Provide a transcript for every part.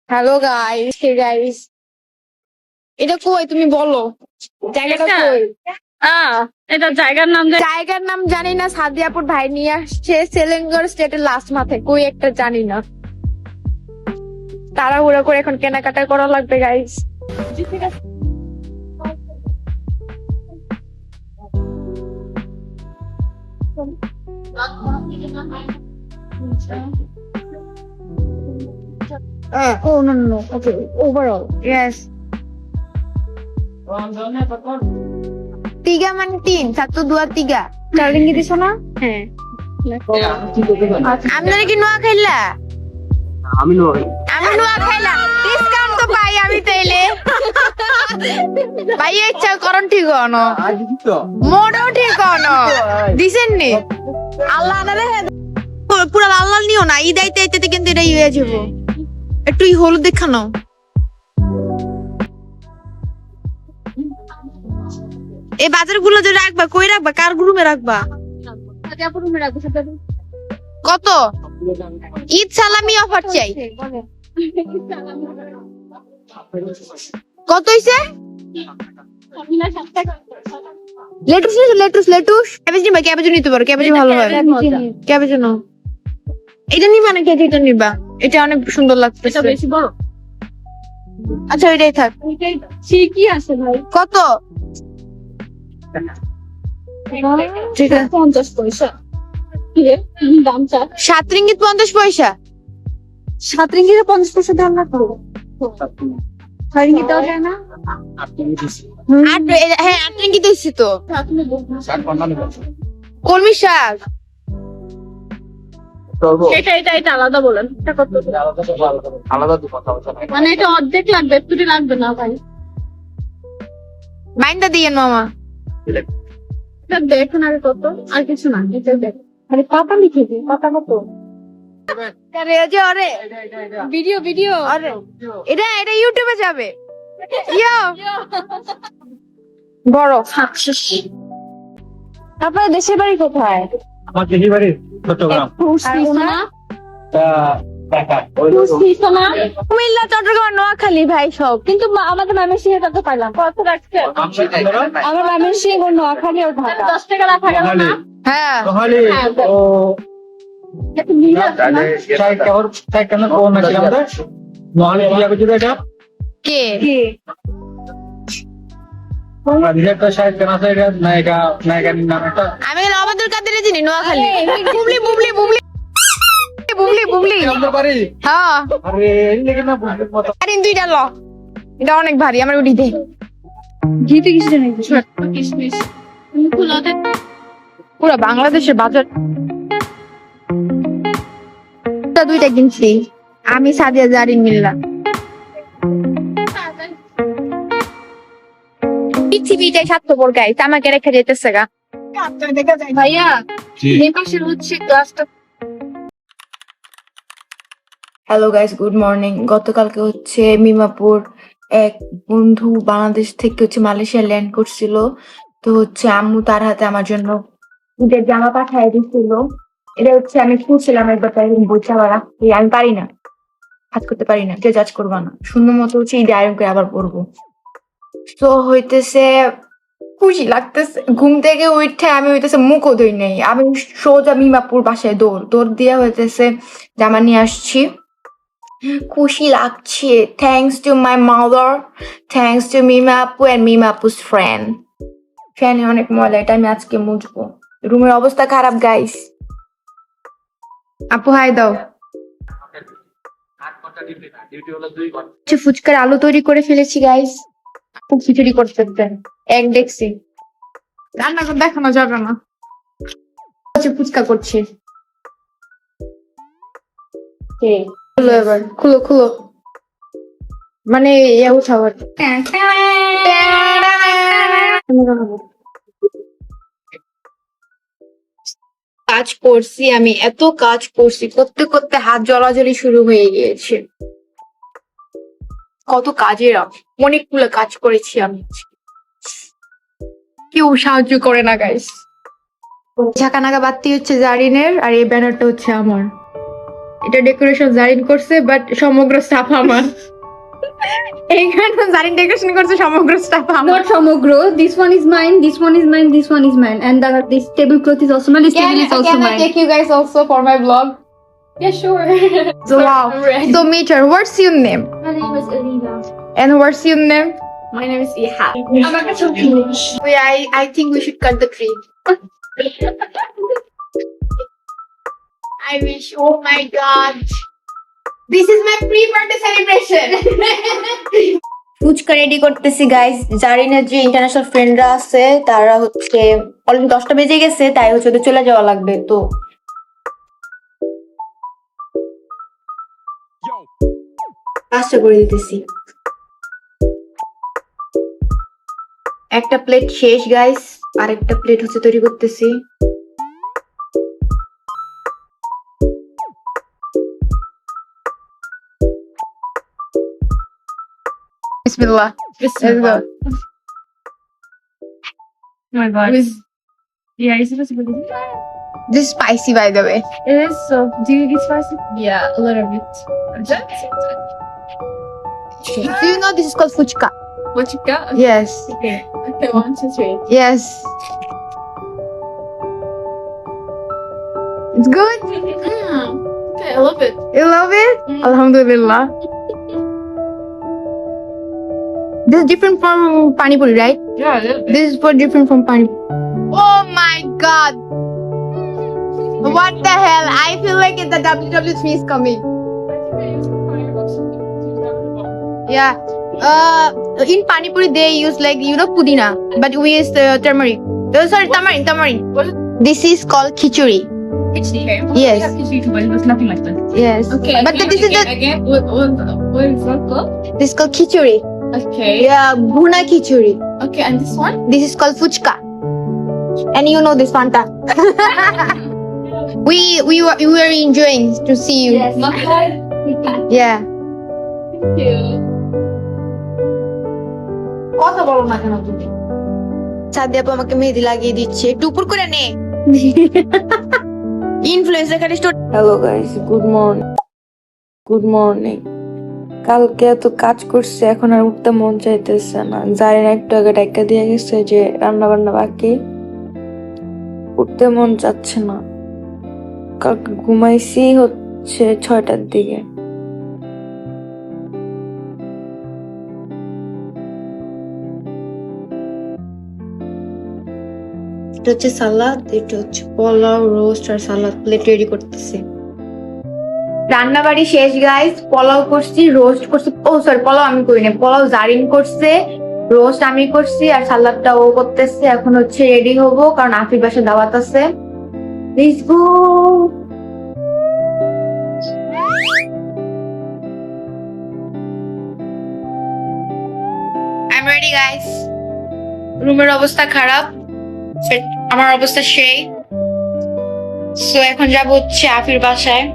Hello guys, hey guys, এটা কই তুমি বলো? জায়গাটা এটা? কই? এটা জায়গার নাম জায়গার নাম জানি না। সাদিয়াপুর ভাই নিয়ে আসছে সেলেঙ্গর স্টেটের লাস্ট মাথায়, কই একটা জানি না। তাড়াহুড়ো করে এখন কেনাকাটা করা লাগবে guys. Oh no no no. Okay, overall. Yes. Tiga man tin, satu dua tiga. Charling gitu sana? হ্যাঁ। আপনারা কি নোয়া খাইলা? আমি নই। আমি নোয়া খাইলাম। ডিসকাউন্ট তো পাই আমি তাইলে। ভাই ইচ্ছা করন ঠিক হনো। মোড়ও ঠিক হনো। দিছেন নি? আল্লাহ আনালে পুরা লাল লাল নিও না। ঈদ আইতে আইতে কিন্তু এটা হয়ে যাবো। একটু হলুদ দেখানো। এই বাজার গুলো যে রাখবা, কই রাখবা, কার রুমে রাখবা? কত? ঈদ সালামি অফার চাই। কত হইছে? লেটুস লেটুস লেটুস ক্যাবেজ নিবা, ক্যাবেজ নিতে পারো, ক্যাবেজ ভালো হয়। ক্যাবেজ নাও। এটা নিবা না, এটা নিবা, এটা অনেক সুন্দর লাগতেছে। বেশি বড়। আচ্ছা এটাই থাক। ঠিকই আছে ভাই। কত? ঠিক আছে। 50 পয়সা। কি রে? দাম চা। 7 রিঙ্গিত 50 পয়সা। 7 রিঙ্গিতে 50 পয়সা দাম না তো। 6 রিঙ্গিত দাও যায় না? হ্যাঁ 8 রিঙ্গিত দিচ্ছি তো। কলমি শাক। এটা আলাদা বলেন। এটা কত? আলাদা দু কথা হচ্ছে না। মানে এটা অর্ধেক লাগবে, একটু লাগবে না ভাই। বাইন্দা দিয়েন মামা। এটা দেখুন আগে কত, আর কিছু না, এটা দেখ। আরে পাতা লিখে দিই, পাতা কত? ভিডিও ভিডিও এটা এটা ইউটিউবে যাবে। ইয়ো বড়। আপনার দেশের বাড়ি কোথায়? আমার দেশি বাড়ি চট্টগ্রাম। কুমিল্লা, চট্টগ্রাম, নোয়াখালী ভাই সব। কিন্তু আমাদের ময়মনসিংহে তো পাইলাম কত রাখছে। আমার ময়মনসিংহ ও নোয়াখালী ও ঢাকা 10 টাকা রাখা গেল না। হ্যাঁ তাহলে ও চাই কেন কোন আছে আমাদের নহলে কি হবে যদি এটা কে ডিরেক্টর সাহেব কেন আছে এটা নায়িকার নাম এটা আমি অবাদুল কাদেরের চিনি, নোয়াখালী। বুবলি বুবলি বুবলি বুবলি বুবলি বলতে পারি। হ্যাঁ আরে এই লেগে না বুঝতে মত আরে দুইটা ল, এটা অনেক ভারী, আমার উঠি দে। ঘিতে কিছু জানি কিশমিশ কুলাতে পুরো বাংলাদেশের বাজার। দুইটা কিনছি আমি, সাদিয়া জারিন মিল্লা। পৃথিবীটাই স্বার্থপর গাইস, আমাকে রেখে যেতেছে গা। ভাইয়া এই পাশে হচ্ছে গ্লাসটা। Hello guys, good morning. গতকালকে হচ্ছে মিমাপুর এক বন্ধু বাংলাদেশ থেকে মালয়েশিয়া ল্যান্ড করছিল। তো আম্মু তার হাতে আমার জন্য ঈদের জামা পাঠিয়ে দিচ্ছিল। এটা আমি খুঁজছিলাম একবার, তাই বলছে আবার রাখতে। আমি পারি না, কাজ করতে পারি না, কেউ জাজ করবা না। সুন্দর মতো ঈদে আয়রন করে আবার পরবো। তো খুশি লাগতেছে। ঘুম থেকে উঠে আমি মুখও ধুই নেই, আমি সোজা মিমাপুর বাসায় দৌড় দিয়ে জামা নিয়ে আসছি। খুশি লাগছে। Thanks to my mother, thanks to Mima আপু এন্ড মিমা আপুস ফ্রেন্ড। ফ্যানে অনেক ময়লা, এটা আমি আজকে মুছবো। রুমের অবস্থা খারাপ গাইস। আপু হাই দাও। ফুচকার আলু তৈরি করে ফেলেছি গাইস। আপু খিচুড়ি করতে এক দেখছি, রান্না করে দেখানো যাবে না। ফুচকা করছি। খুলো এবার, খুলো খুলো, মানে ইয়ে উঠাও। কাজ করছি আমি, এত কাজ করছি, করতে করতে হাত জ্বলাজ্বলি শুরু হয়ে গিয়েছে। কত কাজের অনেকগুলো কাজ করেছি আমি, কেউ সাহায্য করে না গাইস। ঝাঁকা নাকা বাতি জারিনের, আর এই ব্যানারটা আমার। এটা ডেকোরেশন জারিন করছে, বাট সমগ্র স্টাফ আমার। এইখানে জারিন ডেকোরেশন করছে, সমগ্র স্টাফ আমার। Not Samogro. This one is mine. This one is mine. This one is mine. And this tablecloth is also mine. This table is also Can I mine. take you guys also for my vlog? Yeah, sure. So wow. So meet her. What's your name? My name is Alina. And what's your name? My name is Iha. I think we should cut the tree. I wish. Oh my god. This is my pre-birthday celebration. Phuchka ready করতেছি guys. জারিনের যে international ফ্রেন্ডরা আছে তারা হচ্ছে already 10টা বেজে গেছে, তাই হচ্ছে ওদের চলে যাওয়া লাগবে। তো কাজটা করে দিতেছি। একটা প্লেট শেষ গাইস, আরেকটা প্লেট হচ্ছে তৈরি করতেছি। Bismillah. Let's go. Oh my god. Yeah, is it possible? This is spicy, by the way. It is so. Do you get spicy? Yeah, a little bit. Do you know this is called fuchka? What you got? Yes. Okay. Okay, 1, 2, 3. Yes. It's good. Okay, I love it. You love it? Alhamdulillah. This is different from pani puri, right? Yeah, I love it. This is for different from pani. Oh my god! What the hell? I feel like the WWE is coming. Yeah. In pani puri they use like pudina, but we use turmeric. Sorry, tamarind. This is called khichuri. It's okay. Yes. Yeah, it's beautiful, but it was nothing like this. Yes. Okay. But this is the again. What is that called? this is called khichuri. Okay. Yeah, bhuna khichuri. Okay, and this one? This is called fuchka. And you know this Fanta. we were enjoying to see you. Yes. Yeah. Thank you. কথা বলো না কেন তুমি? সাদিয়া আপু আমাকে মেহেদি লাগিয়ে দিচ্ছে, একটু উপর করে নে। ইনফ্লুয়েন্সার খালি store. Hello guys, good morning. কালকে এত কাজ করছে, এখন আর উঠতে মন চাইতেছে না। জারিনা একটু আগে ডাক্কা দিয়ে গেছে যে রান্না বান্না বাকি, উঠতে মন চাচ্ছে না। কালকে ঘুমাইছি হচ্ছে 6টার দিকে। এটা হচ্ছে সালাদ, এটা হচ্ছে পোলাও, রোস্ট আর সালাদ প্লেট রেডি করতেছি। রান্না বাড়ি শেষ গাইস। পোলাও করছি, রোস্ট করছি। ও সরি, পোলাও আমি করি না, পোলাও জারিন করছে, রোস্ট আমি করছি আর সালাদটা ও করতেছে। এখন হচ্ছে রেডি হবো, কারণ আফির বাসায় দাওয়াত আছে। Let's go. I am ready guys. রুমের অবস্থা খারাপ, আমার অবস্থা সেই। সো এখন যাব হচ্ছে আফির বাসায়।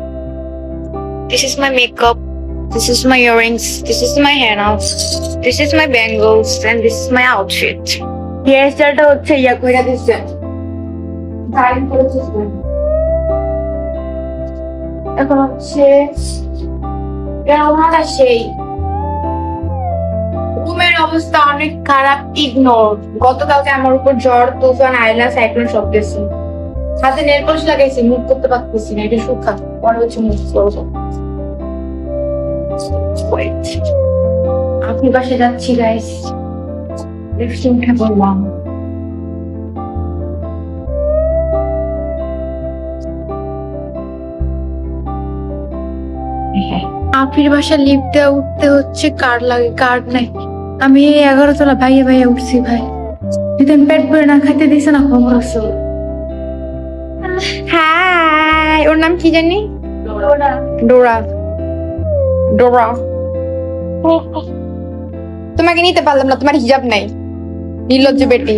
This is my makeup, this is my earrings, this is my henna, this is my bangles, and this is my outfit. Hair style হচ্ছে ইয়া কইরা দিছে, ডাইং করেছে। এখন হচ্ছে কেমন সেই রুমের অবস্থা অনেক খারাপ। ইগনোর। গতকালকে আমার উপর ঝড়, তুফান, আইলা, সাইক্লোন সব গেছে। হাতে নেল পলিশ লাগাইছি, মুভ করতে পারতেছি না, এটা শুকা। পরে হচ্ছে মুভ করবো। আপনি বাসে যাচ্ছি গাইস, লিফটে উঠে বললাম। আপির বাসা লিফটে উঠতে হচ্ছে কার্ড লাগে, কার্ড নাই। আমি 11 তলা ভাইয়া উঠছি ভাই। যদি আমি পেট ভরে না খাইতে দিছে না খবর আছে। হাই, ওর নাম কি জানি? ডোরা। তোমাকে নিতে পারলাম না, তোমার হিজাব নাই, নির্লজ্জ বেটি।